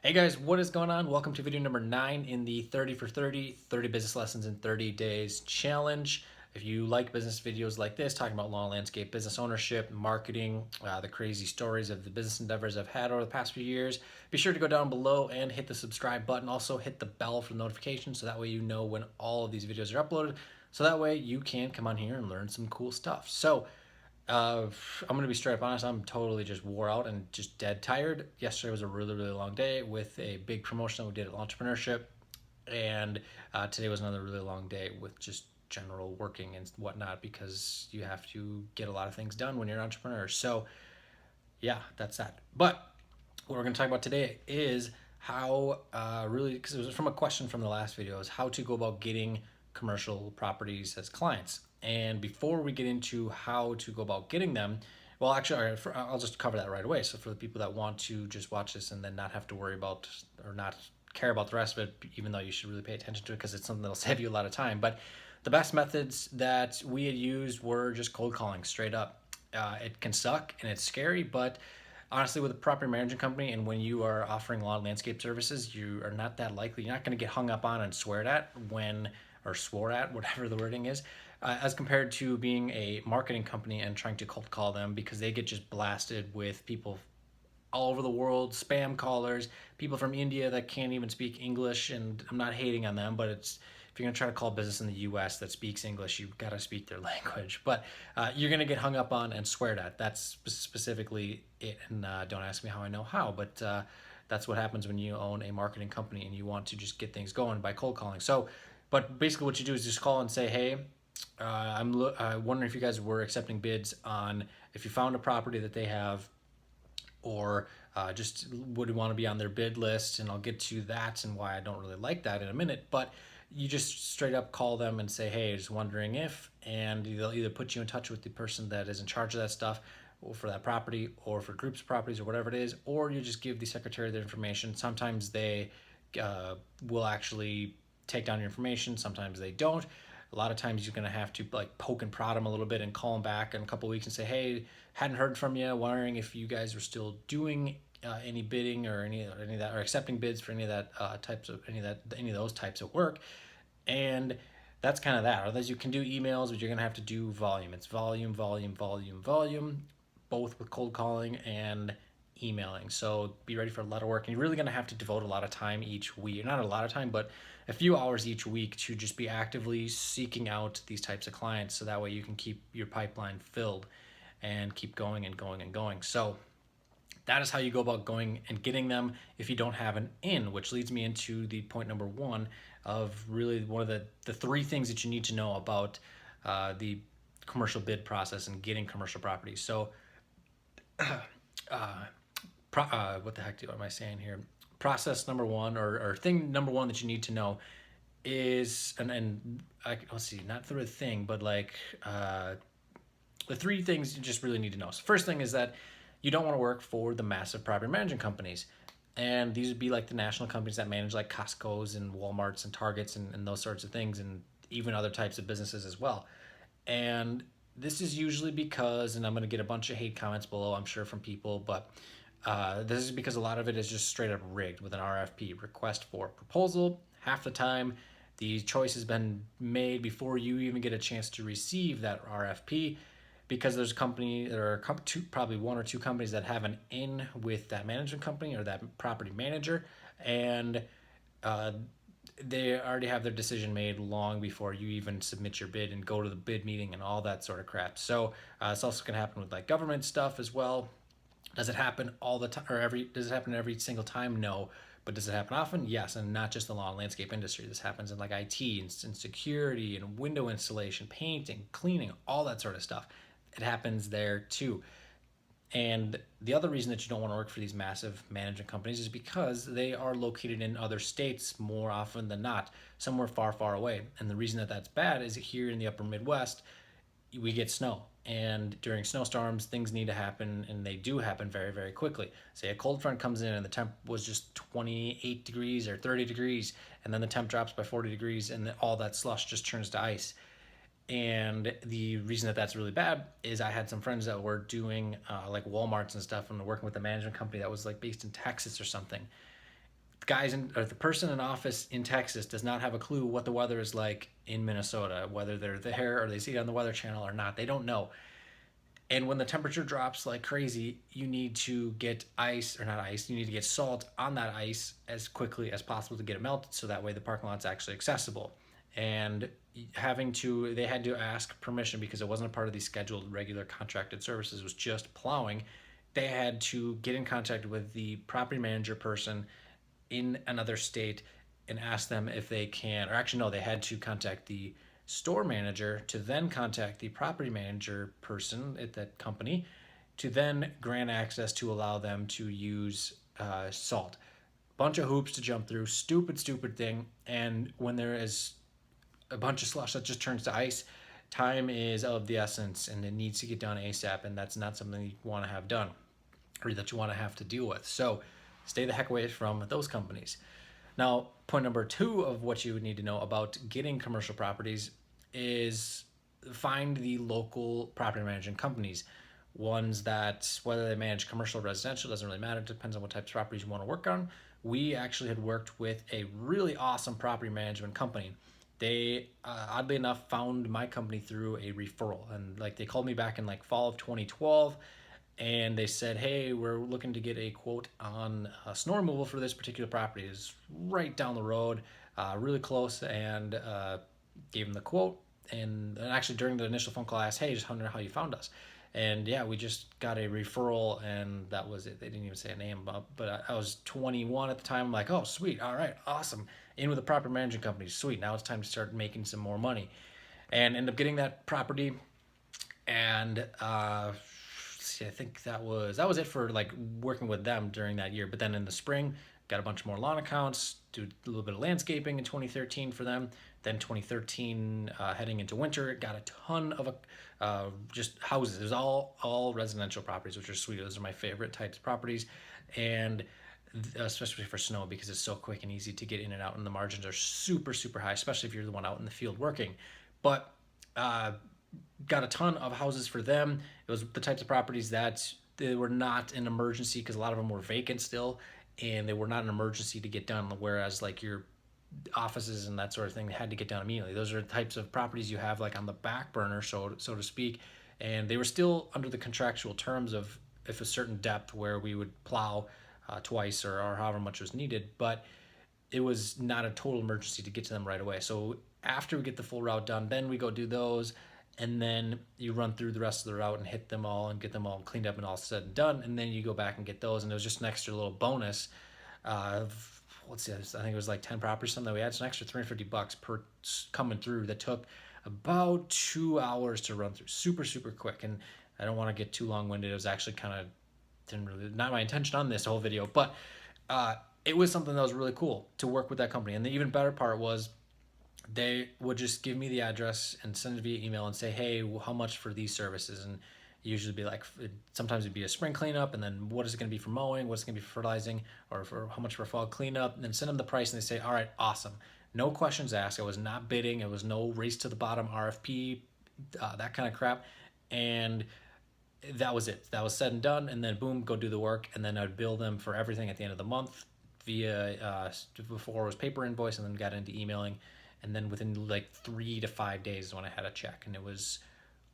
Hey guys, what is going on? Welcome to video number 9 in the 30 for 30 business lessons in 30 days challenge. If you like business videos like this, talking about lawn, landscape, business ownership, marketing, the crazy stories of the business endeavors I've had over the past few years, be sure to go down below and hit the subscribe button. Also hit the bell for notifications so that way you know when all of these videos are uploaded. So that way you can come on here and learn some cool stuff. I'm gonna be straight up honest. I'm totally just wore out and just dead tired. Yesterday was a really long day with a big promotion that we did at entrepreneurship, and today was another really long day with just general working and whatnot because you have to get a lot of things done when you're an entrepreneur. So yeah, that's that. But what we're going to talk about today is how really, because it was from a question from the last video, is how to go about getting commercial properties as clients. And before we get into how to go about getting them, well, actually, all right, I'll just cover that right away. So for the people that want to just watch this and then not have to worry about or not care about the rest of it, even though you should really pay attention to it because it's something that'll save you a lot of time. But the best methods that we had used were just cold calling straight up. It can suck and it's scary, but honestly, with a property management company and when you are offering lawn landscape services, you are not that likely. You're not going to get hung up on and sweared at or swore at, whatever the wording is, as compared to being a marketing company and trying to cold call them because they get just blasted with people all over the world, spam callers, people from India that can't even speak English. And I'm not hating on them, but it's if you're gonna try to call business in the U.S. that speaks English, you've got to speak their language. But you're gonna get hung up on and sweared at. That's specifically it. And don't ask me how I know how, but that's what happens when you own a marketing company and you want to just get things going by cold calling. So, but basically, what you do is just call and say, hey. I'm wondering if you guys were accepting bids on if you found a property that they have or just would want to be on their bid list. And I'll get to that and why I don't really like that in a minute. But you just straight up call them and say, hey, just wondering if, and they'll either put you in touch with the person that is in charge of that stuff or for that property or for groups of properties or whatever it is, or you just give the secretary their information. Sometimes they will actually take down your information, sometimes they don't. A lot of times you're going to have to like poke and prod them a little bit and call them back in a couple of weeks and say, hey, hadn't heard from you, wondering if you guys were still doing any bidding or any of that, or accepting bids for any of that any of those types of work. And that's kind of that. Otherwise, you can do emails, but you're gonna have to do volume. It's volume, both with cold calling and emailing. So be ready for a lot of work, and you're really gonna have to devote a lot of time each week. Not a lot of time, but a few hours each week to just be actively seeking out these types of clients, so that way you can keep your pipeline filled and keep going and going and going. So that is how you go about going and getting them if you don't have an in, which leads me into the point number one of really one of the three things that you need to know about the commercial bid process and getting commercial properties. So what the heck am I saying here? Process number one, or thing number one that you need to know is, let's see, not the thing, but like the three things you just really need to know. So first thing is that you don't want to work for the massive property management companies. And these would be like the national companies that manage like Costco's and Walmart's and Target's and those sorts of things, and even other types of businesses as well. And this is usually because, and I'm going to get a bunch of hate comments below, I'm sure, from people, but this is because a lot of it is just straight up rigged with an RFP, request for proposal. Half the time, the choice has been made before you even get a chance to receive that RFP, because there's a company, there are probably one or two companies that have an in with that management company or that property manager, and uh, they already have their decision made long before you even submit your bid and go to the bid meeting and all that sort of crap. So it's also going to happen with like government stuff as well. Does it happen all the time, or does it happen every single time? No. But does it happen often? Yes, and not just the lawn and landscape industry. This happens in like IT and security and window installation, painting, cleaning, all that sort of stuff. It happens there too. And the other reason that you don't want to work for these massive management companies is because they are located in other states more often than not, somewhere far away. And the reason that that's bad is here in the upper Midwest, we get snow. And during snowstorms, things need to happen, and they do happen very quickly. Say a cold front comes in and the temp was just 28 degrees or 30 degrees, and then the temp drops by 40 degrees, and all that slush just turns to ice. And the reason that that's really bad is I had some friends that were doing like Walmarts and stuff and working with a management company that was like based in Texas or something. the person in office in Texas does not have a clue what the weather is like in Minnesota, whether they're there or they see it on the Weather Channel or not. They don't know. And when the temperature drops like crazy, you need to get ice, or not ice, you need to get salt on that ice as quickly as possible to get it melted, so that way the parking lot's actually accessible. And they had to ask permission because it wasn't a part of these scheduled regular contracted services, it was just plowing. They had to get in contact with the property manager person in another state and ask them if they can, or actually, no, they had to contact the store manager to then contact the property manager person at that company to then grant access to allow them to use salt. Bunch of hoops to jump through, stupid thing. And when there is a bunch of slush that just turns to ice, time is of the essence and it needs to get done ASAP, and that's not something you want to have done or that you want to have to deal with. So stay the heck away from those companies. Now, point number 2 of what you would need to know about getting commercial properties is find the local property management companies. Ones that, whether they manage commercial or residential, doesn't really matter. It depends on what types of properties you want to work on. We actually had worked with a really awesome property management company. They, oddly enough, found my company through a referral. And like they called me back in like fall of 2012 and they said, hey, we're looking to get a quote on snow removal for this particular property. It's right down the road, really close, and gave them the quote. And actually, during the initial phone call, I asked, hey, just wondering how you found us. And yeah, we just got a referral, and that was it. They didn't even say a name, but I was 21 at the time. I'm like, oh, sweet, all right, awesome. In with a property management company, sweet. Now it's time to start making some more money, and end up getting that property. And I think that was it for like working with them during that year. But then in the spring, got a bunch more lawn accounts, do a little bit of landscaping in 2013 for them. Then 2013, heading into winter, got a ton of just houses. It was all residential properties, which are sweet. Those are my favorite types of properties, and especially for snow because it's so quick and easy to get in and out, and the margins are super high, especially if you're the one out in the field working. But got a ton of houses for them. It was the types of properties that they were not an emergency because a lot of them were vacant still, and they were not an emergency to get done. Whereas like your offices and that sort of thing, they had to get done immediately. Those are the types of properties you have like on the back burner, so to speak. And they were still under the contractual terms of if a certain depth where we would plow twice or however much was needed, but it was not a total emergency to get to them right away. So after we get the full route done, then we go do those, and then you run through the rest of the route and hit them all and get them all cleaned up and all said and done, and then you go back and get those. And it was just an extra little bonus of, let's see, I think it was like 10 properties something that we had. It's an extra $350 per coming through that took about 2 hours to run through, super quick. And I don't want to get too long-winded. It was actually kind of not my intention on this whole video, but it was something that was really cool to work with that company. And the even better part was they would just give me the address and send it via email and say, hey, how much for these services? And usually be like, sometimes it'd be a spring cleanup, and then what is it going to be for mowing, what's it going to be for fertilizing, or for how much for fall cleanup, and then send them the price, and they say, all right, awesome. No questions asked. I was not bidding. It was no race to the bottom RFP, that kind of crap. And that was it. That was said and done, and then boom, go do the work, and then I'd bill them for everything at the end of the month via, before it was paper invoice, and then got into emailing, and then within like 3 to 5 days is when I had a check, and it was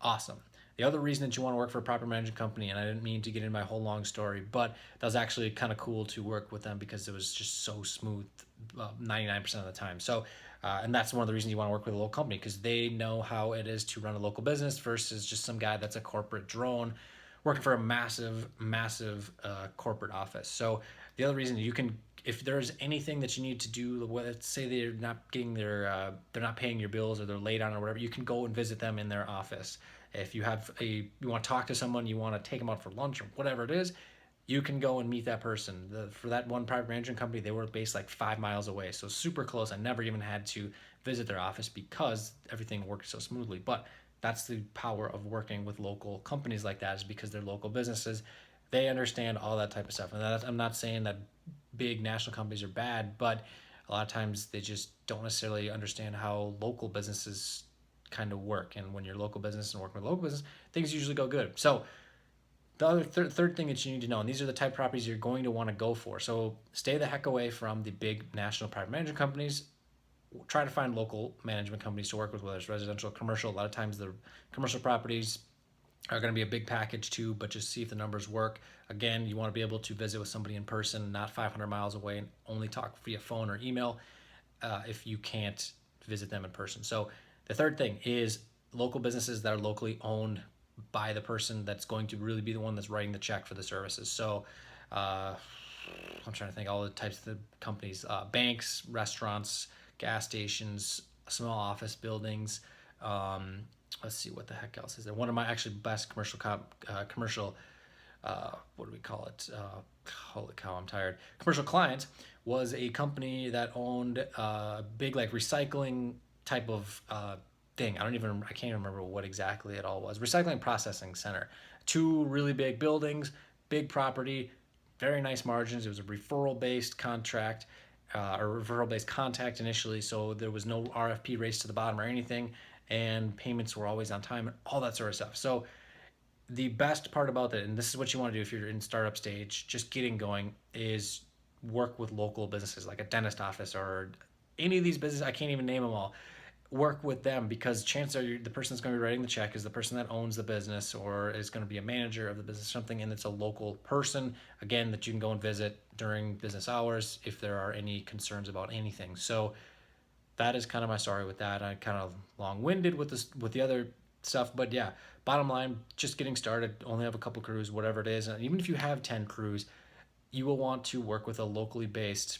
awesome. The other reason that you want to work for a property management company, and I didn't mean to get into my whole long story, but that was actually kind of cool to work with them because it was just so smooth 99% of the time. So, and that's one of the reasons you want to work with a local company, because they know how it is to run a local business versus just some guy that's a corporate drone working for a massive corporate office. So the other reason you can, if there's anything that you need to do, let's say they're not getting they're not paying your bills or they're late on or whatever, you can go and visit them in their office. If you want to talk to someone, you want to take them out for lunch or whatever it is, you can go and meet that person. For that one private management company, they were based like 5 miles away, so super close. I never even had to visit their office because everything worked so smoothly. But that's the power of working with local companies like that, is because they're local businesses. They understand all that type of stuff. And I'm not saying that big national companies are bad, but a lot of times they just don't necessarily understand how local businesses kind of work. And when you're local business and working with local business, things usually go good. So The other third thing that you need to know, and these are the type of properties you're going to want to go for. So stay the heck away from the big national private management companies. Try to find local management companies to work with, whether it's residential or commercial. A lot of times the commercial properties are going to be a big package too, but just see if the numbers work. Again, you want to be able to visit with somebody in person, not 500 miles away, and only talk via phone or email if you can't visit them in person. So the third thing is local businesses that are locally owned by the person that's going to really be the one that's writing the check for the services. So uh, I'm trying to think all the types of the companies, banks, restaurants, gas stations, small office buildings. Um, let's see what the heck else is there. One of my actually best commercial what do we call it? Holy cow, I'm tired. Commercial client was a company that owned a big like recycling type of thing. I can't even remember what exactly it all was. Recycling processing center. Two really big buildings, big property, very nice margins. It was a referral based contract. Or referral based contact initially, so there was no RFP race to the bottom or anything, and payments were always on time and all that sort of stuff. So the best part about that, and this is what you want to do if you're in startup stage, just getting going, is work with local businesses like a dentist office or any of these businesses. I can't even name them all. Work with them because chances are the person that's going to be writing the check is the person that owns the business or is going to be a manager of the business, something, and it's a local person, again, that you can go and visit during business hours if there are any concerns about anything. So that is kind of my story with that. I kind of long-winded with this with the other stuff, but yeah, bottom line, just getting started, only have a couple crews, whatever it is. And even if you have 10 crews, you will want to work with a locally based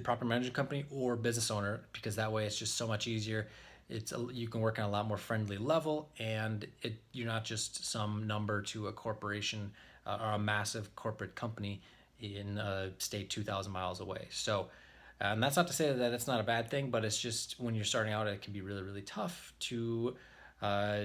proper management company or business owner, because that way it's just so much easier. You can work on a lot more friendly level, and you're not just some number to a corporation or a massive corporate company in a state 2,000 miles away. So, and that's not to say that it's not a bad thing, but it's just when you're starting out, it can be really, really tough to uh,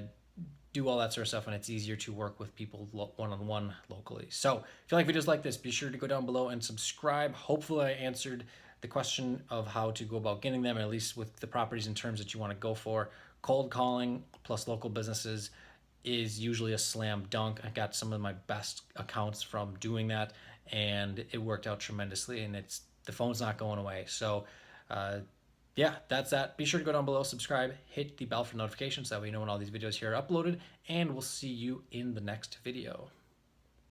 do all that sort of stuff, and it's easier to work with people one-on-one locally. So if you like videos like this, be sure to go down below and subscribe. Hopefully I answered the question of how to go about getting them, at least with the properties and terms that you want to go for. Cold calling plus local businesses is usually a slam dunk. I got some of my best accounts from doing that, and it worked out tremendously, and the phone's not going away. So uh, yeah, that's that. Be sure to go down below, subscribe, hit the bell for notifications, so that way you know when all these videos here are uploaded, and we'll see you in the next video.